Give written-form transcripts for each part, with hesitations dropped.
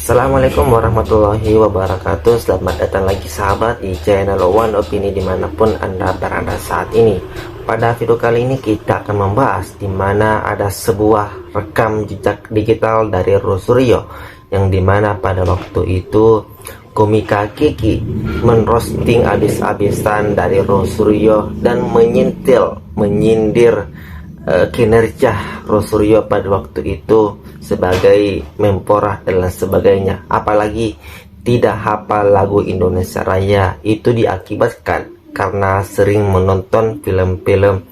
Assalamualaikum warahmatullahi wabarakatuh. Selamat datang lagi sahabat di channel One Opini dimanapun Anda berada saat ini. Pada video kali ini kita akan membahas di mana ada sebuah rekam jejak digital dari Rosuryo, yang dimana pada waktu itu komika Kiki menroasting abis-abisan dari Rosuryo dan menyindir kinerja Rosuryo pada waktu itu sebagai Menpora dan lain sebagainya. Apalagi tidak hafal lagu Indonesia Raya, itu diakibatkan karena sering menonton film-film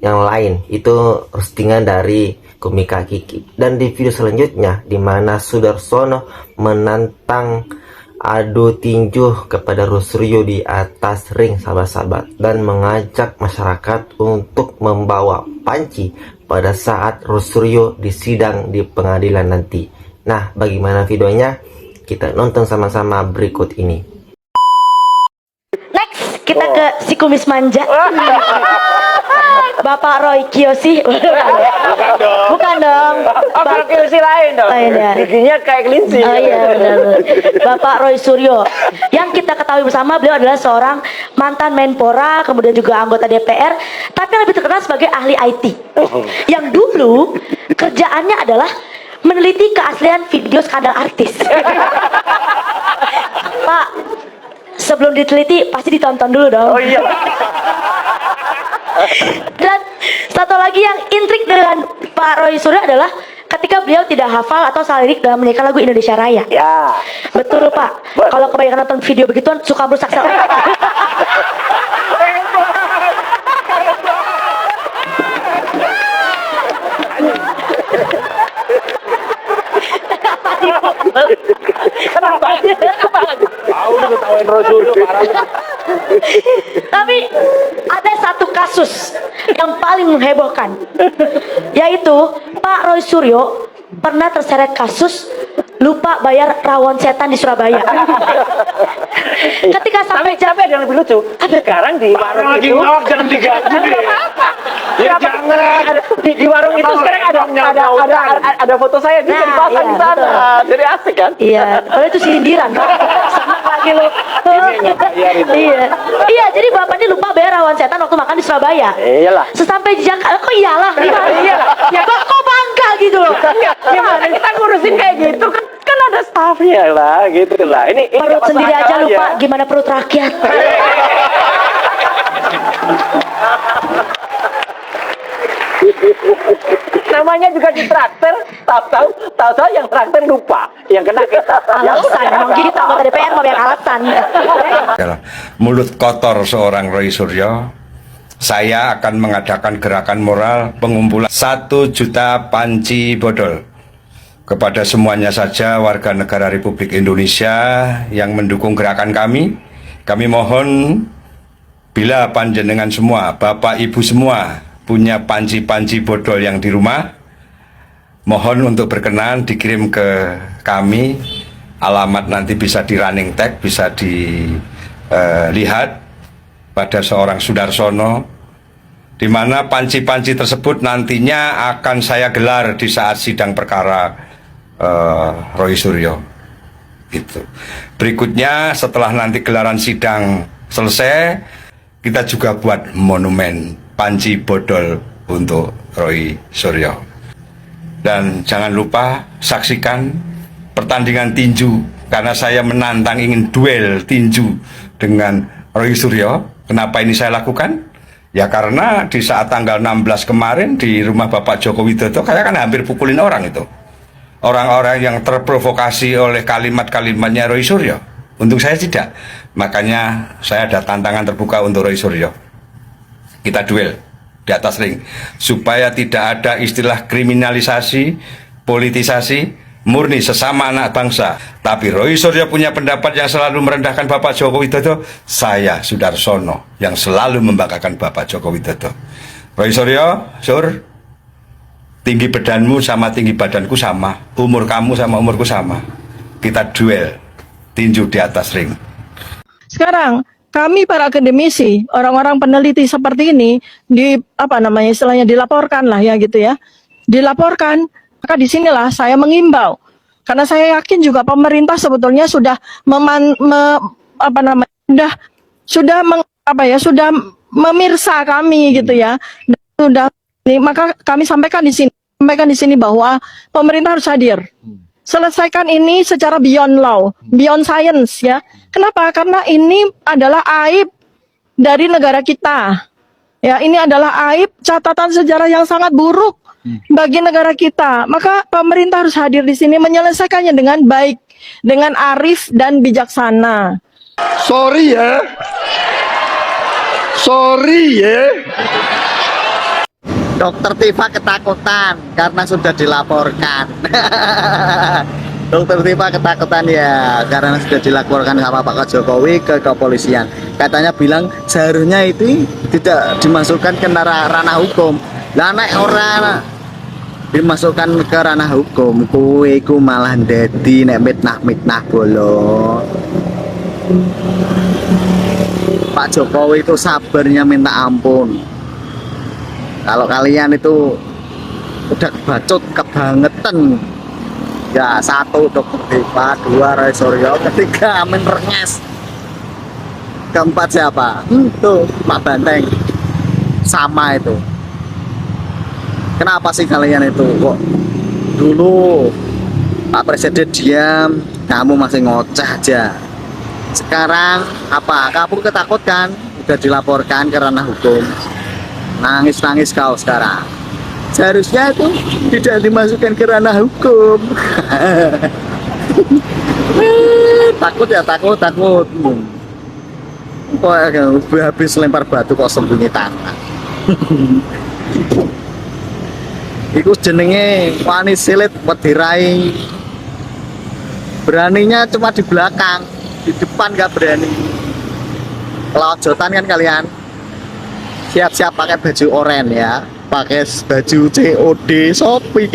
yang lain. Itu roastingan dari komika Kiki. Dan di video selanjutnya di mana Sudarsono menantang adu tinju kepada Rosuryo di atas ring, sahabat-sahabat, dan mengajak masyarakat untuk membawa panci pada saat Rosuryo disidang di pengadilan nanti. Nah, bagaimana videonya? Kita nonton sama-sama berikut ini. Next, kita ke si kumis manja. Bapak Roy Kiyoshi. Bukan dong. Bapak Kiyoshi lain dong. Lain ya. Giginya kayak kelinci. Oh iya benar. Bapak Roy Suryo. Yang kita ketahui bersama, beliau adalah seorang mantan Menpora, kemudian juga anggota DPR, tapi lebih terkenal sebagai ahli IT. Yang dulu kerjaannya adalah meneliti keaslian video skandal artis. Pak, sebelum diteliti pasti ditonton dulu dong. Oh iya. Dan satu lagi yang intrik dengan Pak Roy Suryo adalah ketika beliau tidak hafal atau salah lirik dalam menyanyikan lagu Indonesia Raya. Ya. Betul Pak. Kalau kebanyakan nonton video begituan suka merusak sel. Kenapa? Tahu nih ketawain Rosuryo parah. Tapi ada satu kasus yang paling menghebohkan, yaitu Pak Roy Suryo pernah terseret kasus lupa bayar rawon setan di Surabaya. Ketika sampai Tapi ada yang lebih lucu. Sekarang di warung itu jangan diganggu deh. Ya jangan. Di warung itu sekarang ada foto saya bisa dipasang di sana. Jadi asik kan? Iya, kalau itu sindiran. Senang lagi lo. Iya. Iya, jadi bapaknya lupa bayar rawon setan waktu makan di Surabaya. Iyalah. Sesampai di Jakarta, kok iyalah? Gimana? Iyalah. Ya kok bangga gitu loh. Gimana kita ngurusin kayak gitu kan ada staffnya lah gitu lah. Ini Perut sendiri aja lupa gimana perut rakyat. Namanya juga di traktor, tahu yang traktor lupa, yang kena kita. Alasan, emang kita anggota DPR mau banyak alasan. Mulut kotor seorang Roy Suryo, saya akan mengadakan gerakan moral pengumpulan 1 juta panci bodol kepada semuanya saja warga negara Republik Indonesia yang mendukung gerakan kami. Kami mohon bila panjenengan semua, Bapak Ibu semua punya panci-panci bodol yang di rumah, mohon untuk berkenan dikirim ke kami. Alamat nanti bisa di running tag, bisa dilihat pada seorang Sudarsono, di mana panci-panci tersebut nantinya akan saya gelar di saat sidang perkara Roy Suryo. Gitu. Berikutnya setelah nanti gelaran sidang selesai, kita juga buat monumen panci bodol untuk Roy Suryo. Dan jangan lupa saksikan pertandingan tinju, karena saya menantang ingin duel tinju dengan Roy Suryo. Kenapa ini saya lakukan? Ya karena di saat tanggal 16 kemarin di rumah Bapak Joko Widodo, saya kan hampir pukulin orang itu. Orang-orang yang terprovokasi oleh kalimat-kalimatnya Roy Suryo. Untuk saya tidak. Makanya saya ada tantangan terbuka untuk Roy Suryo. Kita duel di atas ring supaya tidak ada istilah kriminalisasi, politisasi, murni sesama anak bangsa. Tapi Roy Suryo punya pendapat yang selalu merendahkan Bapak Joko Widodo, saya Sudarsono yang selalu membanggakan Bapak Joko Widodo. Roy Suryo, Sur, tinggi badanmu sama tinggi badanku sama, umur kamu sama umurku sama. Kita duel tinju di atas ring. Sekarang kami para akademisi, orang-orang peneliti seperti ini istilahnya dilaporkan lah ya gitu ya. Dilaporkan, maka disinilah saya mengimbau Karena saya yakin juga pemerintah sebetulnya sudah sudah memirsa kami gitu ya. Dan sudah maka kami sampaikan di sini bahwa pemerintah harus hadir. Selesaikan ini secara beyond law, beyond science ya. Kenapa? Karena ini adalah aib dari negara kita. Ya, ini adalah aib, catatan sejarah yang sangat buruk bagi negara kita. Maka pemerintah harus hadir di sini menyelesaikannya dengan baik, dengan arif dan bijaksana. Sorry ya. Dokter Tifa ketakutan karena sudah dilaporkan. Dokter Tifa ketakutan ya karena sudah dilaporkan sama Pak Jokowi ke kepolisian. Katanya bilang seharusnya itu tidak dimasukkan ke ranah hukum. Lah nek ora dimasukkan ke ranah hukum, kuwi iku malah dadi nek mitnah bolo. Pak Jokowi itu sabarnya minta ampun. Kalau kalian itu udah bacot kebangetan, ya 1 Dokter Tifa, 2 Roy Suryo, 3 Amin Renges, 4 siapa? Tuh Pak Banteng, sama itu. Kenapa sih kalian itu kok dulu Pak Presiden diam, kamu masih ngoceh aja. Sekarang apa? Kamu ketakutkan, udah dilaporkan ke ranah hukum. Nangis kau sekarang. Seharusnya itu tidak dimasukkan ke ranah hukum. Takut ya, takut. Kok habis lempar batu kok sembunyi tangan. Iku jenenge wani silit wedirai. Beraninya cuma di belakang, di depan gak berani. Kelojotan kan kalian. Siap-siap pakai baju oranye ya, pakai baju COD Shopee.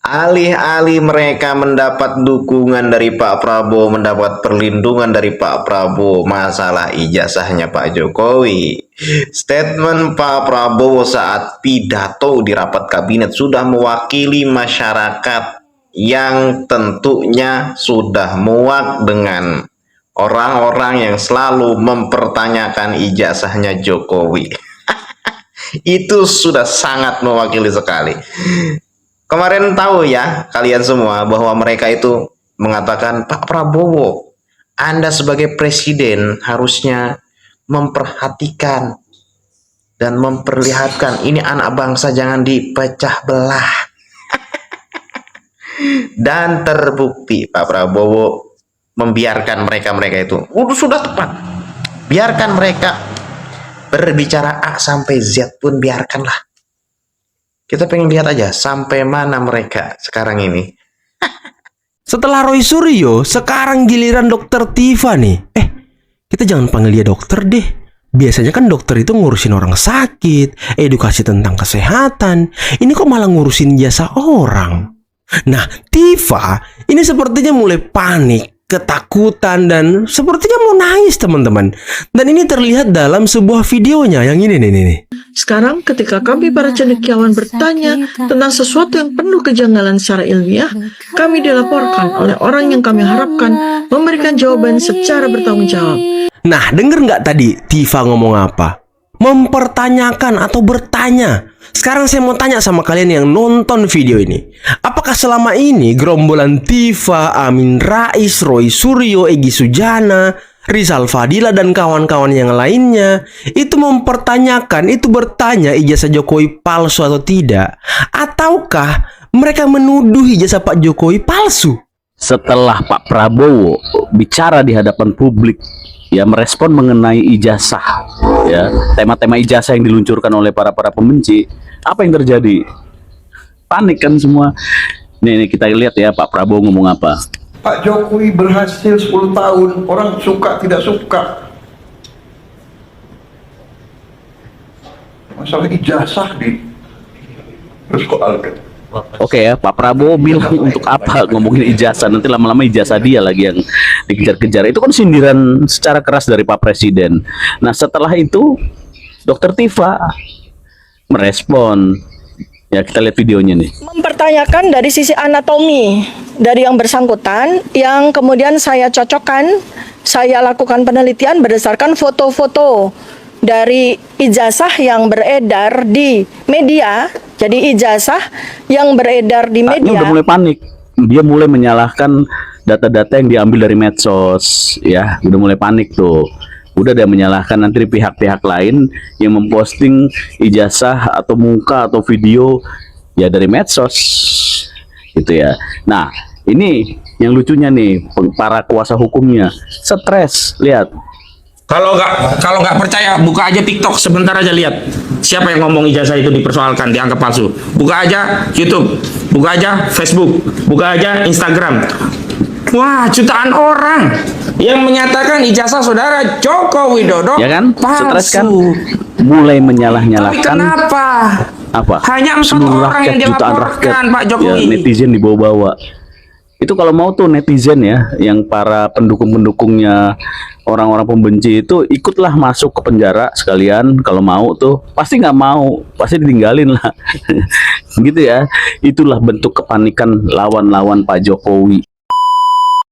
Alih-alih mereka mendapat dukungan dari Pak Prabowo, mendapat perlindungan dari Pak Prabowo masalah ijazahnya Pak Jokowi, statement Pak Prabowo saat pidato di rapat kabinet sudah mewakili masyarakat yang tentunya sudah muak dengan orang-orang yang selalu mempertanyakan ijazahnya Jokowi. Itu sudah sangat mewakili sekali. Kemarin tahu ya kalian semua bahwa mereka itu mengatakan, Pak Prabowo, Anda sebagai presiden harusnya memperhatikan dan memperlihatkan ini anak bangsa jangan dipecah belah. Dan terbukti Pak Prabowo membiarkan mereka itu sudah tepat. Biarkan mereka berbicara A sampai Z pun biarkanlah. Kita pengen lihat aja sampai mana mereka sekarang ini. Setelah Roy Suryo, sekarang giliran Dokter Tifa nih. Kita jangan panggil dia dokter deh. Biasanya kan dokter itu ngurusin orang sakit, edukasi tentang kesehatan. Ini kok malah ngurusin jasa orang. Nah, Tifa ini sepertinya mulai panik, ketakutan, dan sepertinya mau nangis teman-teman. Dan ini terlihat dalam sebuah videonya yang ini nih. Sekarang ketika kami para cendekiawan bertanya tentang sesuatu yang penuh kejanggalan secara ilmiah, kami dilaporkan oleh orang yang kami harapkan memberikan jawaban secara bertanggung jawab. Nah, denger nggak tadi Tifa ngomong apa? Mempertanyakan atau bertanya. Sekarang saya mau tanya sama kalian yang nonton video ini. Apakah selama ini gerombolan Tifa, Amin Rais, Roy Suryo, Egy Sujana, Rizal Fadila, dan kawan-kawan yang lainnya itu mempertanyakan, itu bertanya ijazah Jokowi palsu atau tidak? Ataukah mereka menuduh ijazah Pak Jokowi palsu? Setelah Pak Prabowo bicara di hadapan publik, ya merespon mengenai ijazah, ya tema-tema ijazah yang diluncurkan oleh para pembenci, apa yang terjadi? Panik kan semua. Nih kita lihat ya Pak Prabowo ngomong apa. Pak Jokowi berhasil 10 tahun, orang suka tidak suka. Masalah ijazah dipersoalkan. Oke ya, Pak Prabowo bilang untuk apa ngomongin ijazah, nanti lama-lama ijazah dia lagi yang dikejar-kejar. Itu kan sindiran secara keras dari Pak Presiden. Nah setelah itu Dokter Tifa merespon. Ya kita lihat videonya nih. Mempertanyakan dari sisi anatomi dari yang bersangkutan yang kemudian saya cocokkan, saya lakukan penelitian berdasarkan foto-foto dari ijazah yang beredar di media. Jadi ijazah yang beredar di Ini media. udah mulai panik. Dia mulai menyalahkan data-data yang diambil dari medsos, ya. Udah mulai panik tuh. Udah ada menyalahkan nanti pihak-pihak lain yang memposting ijazah atau muka atau video ya dari medsos, gitu ya. Nah, ini yang lucunya nih, para kuasa hukumnya stres. Lihat. Kalau nggak percaya, buka aja TikTok sebentar aja, lihat siapa yang ngomong ijazah itu dipersoalkan, dianggap palsu. Buka aja YouTube, buka aja Facebook, buka aja Instagram. Wah, jutaan orang yang menyatakan ijazah saudara Joko Widodo Ya kan? palsu. Stres kan? Mulai Tapi menyalah-nyalahkan kenapa? apa? Hanya 4 Seluruh orang yang jutaan dilaporkan, Pak ya, Jokowi. netizen dibawa-bawa. Itu kalau mau tuh netizen ya, yang para pendukung-pendukungnya orang-orang pembenci itu ikutlah masuk ke penjara sekalian. Kalau mau tuh pasti nggak mau, pasti ditinggalin lah. Gitu ya. Itulah bentuk kepanikan lawan-lawan Pak Jokowi.